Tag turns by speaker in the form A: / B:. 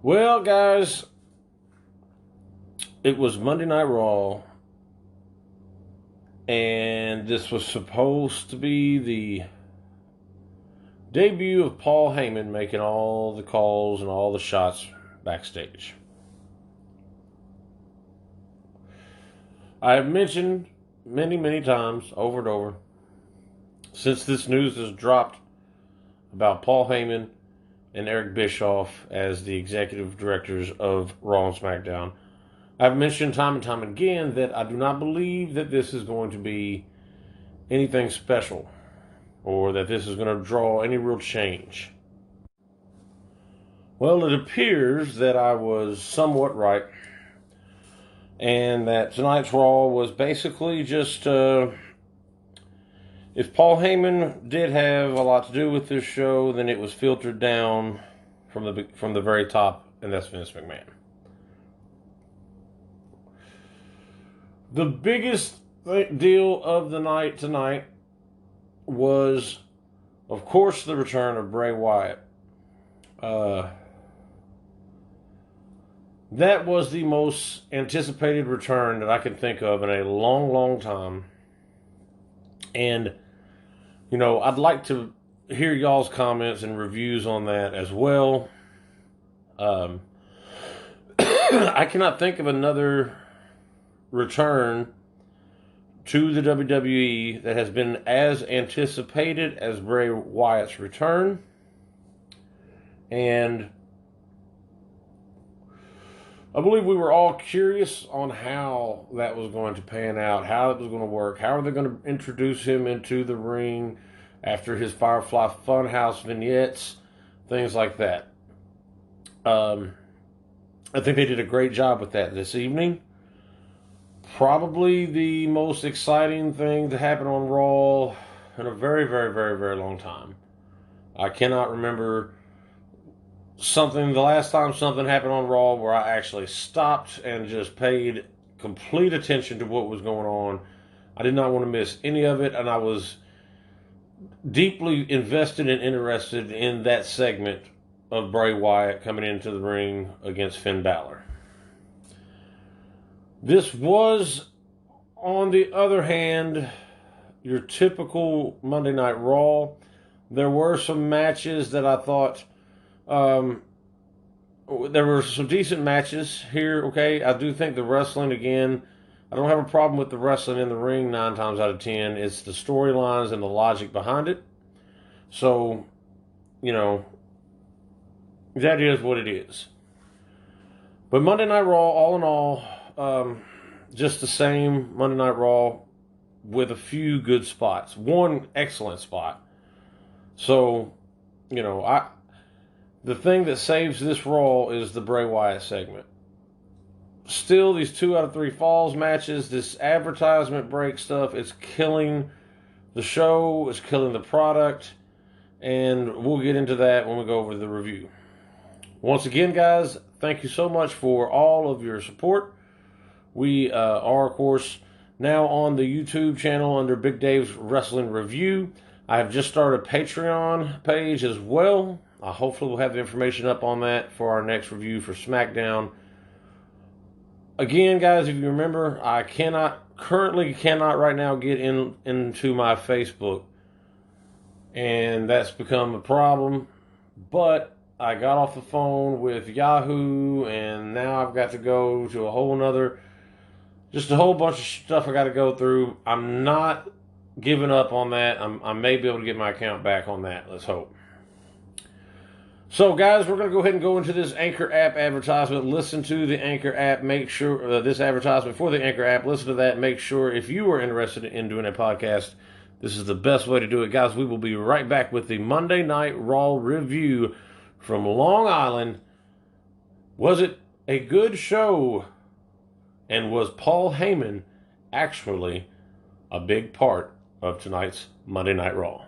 A: Well, guys, it was Monday Night Raw, and this was supposed to be the debut of Paul Heyman making all the calls and all the shots backstage. I have mentioned many times, over and over, since this news has dropped about Paul Heyman and Eric Bischoff as the executive directors of Raw and SmackDown. I've mentioned time and time again that I do not believe that this is going to be anything special or that this is going to draw any real change. Well, it appears that I was somewhat right, and that tonight's Raw was basically just if Paul Heyman did have a lot to do with this show, then it was filtered down from the very top, and that's Vince McMahon. The biggest deal of the night tonight was, of course, the return of Bray Wyatt. That was the most anticipated return that I can think of in a long time. And, I'd like to hear y'all's comments and reviews on that as well. I cannot think of another return to the WWE that has been as anticipated as Bray Wyatt's return. And I believe we were all curious on how that was going to pan out, how it was going to work, how are they going to introduce him into the ring after his Firefly Funhouse vignettes, things like that. I think they did a great job with that this evening. Probably the most exciting thing to happen on Raw in a very long time. I cannot remember the last time something happened on Raw where I actually stopped and just paid complete attention to what was going on. I did not want to miss any of it, and I was deeply invested and interested in that segment of Bray Wyatt coming into the ring against Finn Balor. This was, on the other hand, your typical Monday Night Raw. There were some matches that I thought, there were some decent matches here, okay? I do think the wrestling, again, I don't have a problem with the wrestling in the ring 9 times out of 10. It's the storylines and the logic behind it. So, that is what it is. But Monday Night Raw, all in all, just the same Monday Night Raw with a few good spots. One excellent spot. So, the thing that saves this Raw is the Bray Wyatt segment. Still, these 2 out of 3 falls matches, this advertisement break stuff, it's killing the show, it's killing the product, and we'll get into that when we go over the review. Once again, guys, thank you so much for all of your support. We are, of course, now on the YouTube channel under Big Dave's Wrestling Review. I have just started a Patreon page as well. Hopefully we'll have the information up on that for our next review for SmackDown. Again, guys, if you remember, I currently cannot right now get into my Facebook. And that's become a problem. But I got off the phone with Yahoo, and now I've got to go to a whole bunch of stuff I got to go through. I'm not giving up on that. I may be able to get my account back on that. Let's hope. So, guys, we're going to go ahead and go into this Anchor app advertisement. Listen to the Anchor app. Make sure this advertisement for the Anchor app. Listen to that. Make sure if you are interested in doing a podcast, this is the best way to do it. Guys, we will be right back with the Monday Night Raw review from Long Island. Was it a good show? And was Paul Heyman actually a big part of tonight's Monday Night Raw?